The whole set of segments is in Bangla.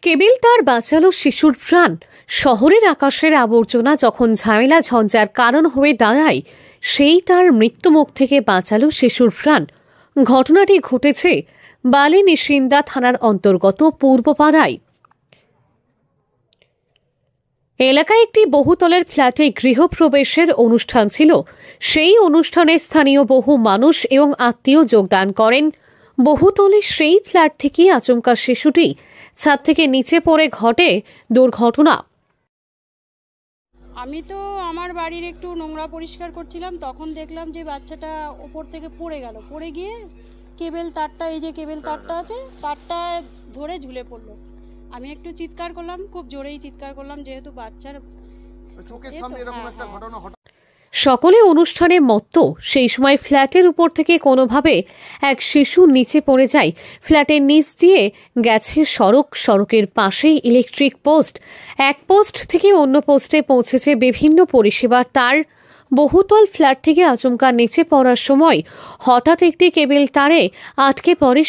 কেবল তার বাঁচালো শিশুর প্রাণ। শহরের আকাশের আবর্জনা যখন ঝামেলা ঝঞ্ঝার কারণ হয়ে দাঁড়ায়, সেই তার মৃত্যুমুখ থেকে বাঁচালো শিশুর প্রাণ। ঘটনাটি ঘটেছে বালিনিশিন্দা থানার অন্তর্গত পূর্বপাড়ায়। এলাকায় একটি বহুতলের ফ্ল্যাটে গৃহপ্রবেশের অনুষ্ঠান ছিল। সেই অনুষ্ঠানে স্থানীয় বহু মানুষ এবং আত্মীয় যোগদান করেন। বহুতলে সেই ফ্ল্যাট থেকে আচমকা শিশুটি ছাদ থেকে নিচে পড়ে ঘটে দুর্ঘটনা। আমি তো আমার বাড়ির একটু নোংরা পরিষ্কার করছিলাম, তখন দেখলাম যে বাচ্চাটা ওপর থেকে পড়ে গেল। পড়ে গিয়ে কেবল তারটা, এই যে কেবল তারটা আছে, তারটা ধরে ঝুলে পড়লো। আমি একটু চিৎকার করলাম, খুব জোরেই চিৎকার করলাম, যেহেতু বাচ্চার চোখের সামনে এরকম একটা ঘটনা। সকলে অনুষ্ঠানে মত্ত। সেই সময় ফ্ল্যাটের উপর থেকে কোনোভাবে এক শিশু নিচে পড়ে যায়। ফ্ল্যাটের নিচ দিয়ে গেছে সড়ক, সড়কের পাশেই ইলেকট্রিক পোস্ট। এক পোস্ট থেকে অন্য পোস্টে পৌঁছেছে বিভিন্ন পরিষেবার তার। বহুতল ফ্ল্যাট থেকে আচমকা নিচে পড়ার সময় হঠাৎ একটি কেবল তারে আটকে পড়ে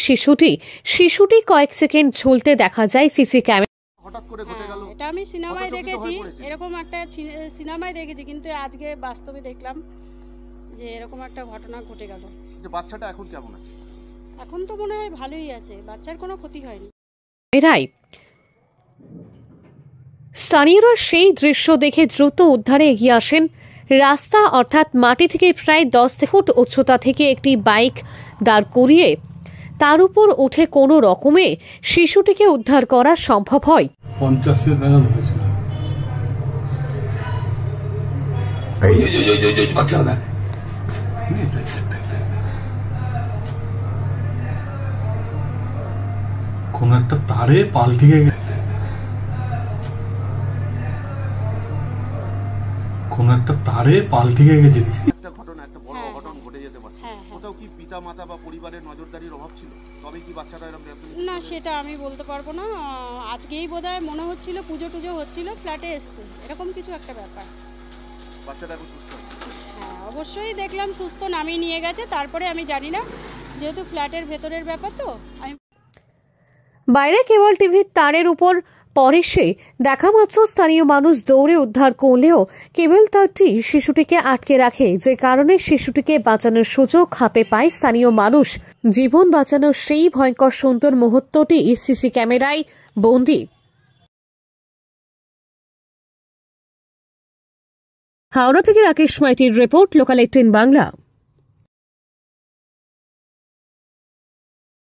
শিশুটি কয়েক সেকেন্ড ঝুলতে দেখা যায় সিসি ক্যামেরা। এটা আমি সিনেমায় দেখেছি, এরকম একটা সিনেমায় দেখেছি, কিন্তু আজকে বাস্তবে দেখলাম যে এরকম একটা ঘটনা ঘটে গেল। যে বাচ্চাটা এখন কেমন আছে? এখন তো মনে হয় ভালোই আছে, বাচ্চার কোনো ক্ষতি হয়নি। স্থানীয়রা সেই দৃশ্য দেখে দ্রুত উদ্ধারে এগিয়ে আসেন। রাস্তা অর্থাৎ মাটি থেকে প্রায় 10 ফুট উচ্চতা থেকে একটি বাইক দাঁড় করিয়ে তার উপর উঠে কোনো রকমে শিশুটিকে উদ্ধার করা সম্ভব হয়। 50 টাকা ধরেছিল। কোন একটা তারে পাল্টে গেছে, কোন একটা তারে পাল্টে গেছে। একটা ঘটনা, একটা বড় অঘটন ঘটে যেতে পারে। কোথাও কি পিতা মাতা বা পরিবারের নজরদারির অভাব ছিল? তবে কি বাচ্চাটা এরকম? না, সেটা আমি বলতে পারবো না। আজকেই বোধহয় মনে হচ্ছিল পুজো টুজো হচ্ছিল, ফ্ল্যাটে এসছে, এরকম কিছু একটা ব্যাপার। বাচ্চাটা এখন সুস্থ? হ্যাঁ, অবশ্যই দেখলাম সুস্থ, নামিয়ে নিয়ে গেছে। তারপরে আমি জানি না, যেহেতু ফ্ল্যাটের ভেতরের ব্যাপার তো। বাইরে কেবল টিভির তারের উপর পরে সে দেখা মাত্র স্থানীয় মানুষ দৌড়ে উদ্ধার করলেও কেবল তারটি শিশুটিকে আটকে রাখে, যে কারণে শিশুটিকে বাঁচানোর সুযোগ হাতে পায় স্থানীয় মানুষ। জীবন বাঁচানোর সেই ভয়ঙ্কর সুন্দর মুহূর্তটি সিসি ক্যামেরায় বন্দী। হাওড়া থেকে রাকেশ মাইতির রিপোর্ট, লোকাল 18 বাংলা।